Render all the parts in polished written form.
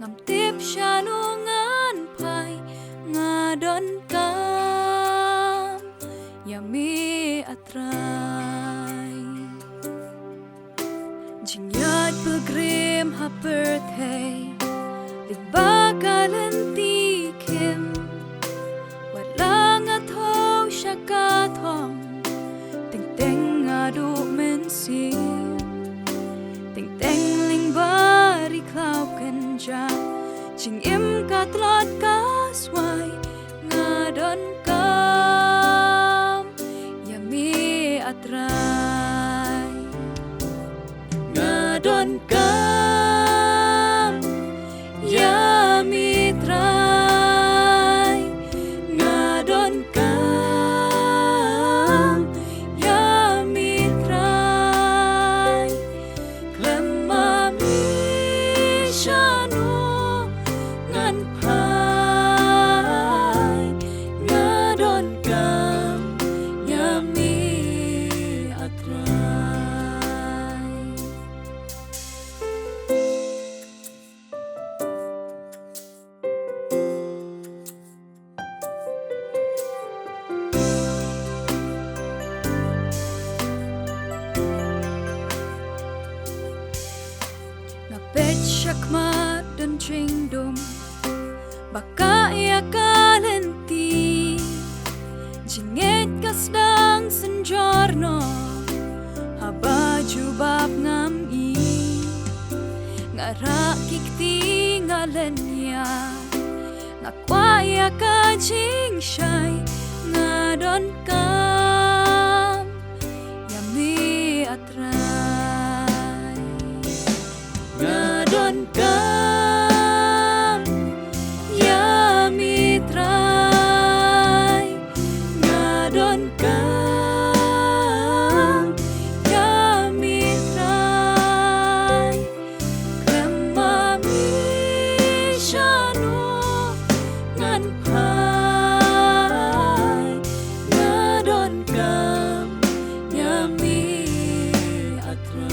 ngam tip shanungan pai ngadon kam yami atrai jingyat pilgrim ha birthday ligbagalan tikim walang atong syakatong ting ting adu mensi ting ting ling bari klau kenja jing im katlot kaswai ngadon kam yami atrai ngadon kam yami trai ngadon kam yami trai klemami shanu ngan pai ngadon kam yami atrai Ngapet syakmat dan cingdum baka ia kalenti jinget kasdang senjorno haba jubab ngam i ngarakik tinggalan ya ngakwaya ka jing syai ngadon kam yami atrai ngadon kam yami trai ngadon kam yami trai klemami shanu ngan pai ngadon kam yami atrai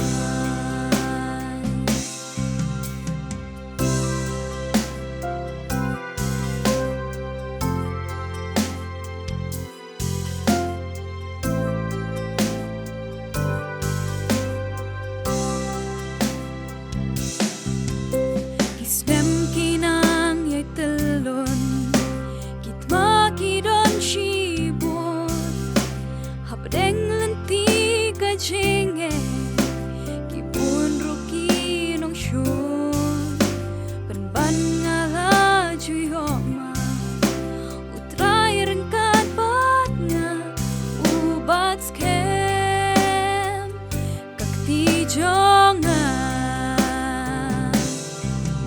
Kisnem kinang yay telon kitma kidon shibon habdeng lenti ka jinge kipun ruki nong shun penban ngala juy homa utray rengkat bat nga ubat skem kakti jongan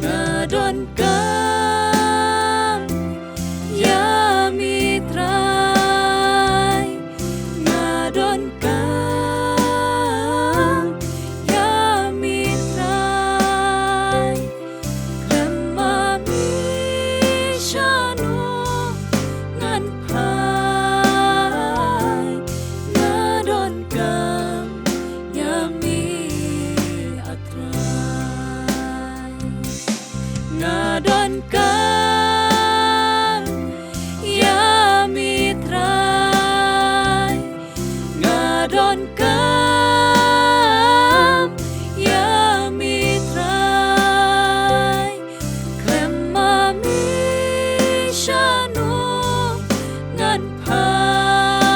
ngadon kam yami trai ngadon kam yami trai klemami shanu ngan pai ngadon kam yami atrai ngadon kam yami trai ngadon kam yami trai klemami shanu ngan pai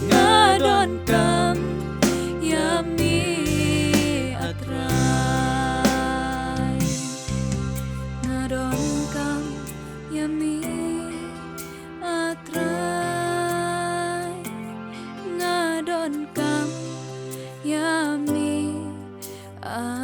ngadon kam yami atrai ngadon kam yami atrai ngadon kam yami atrai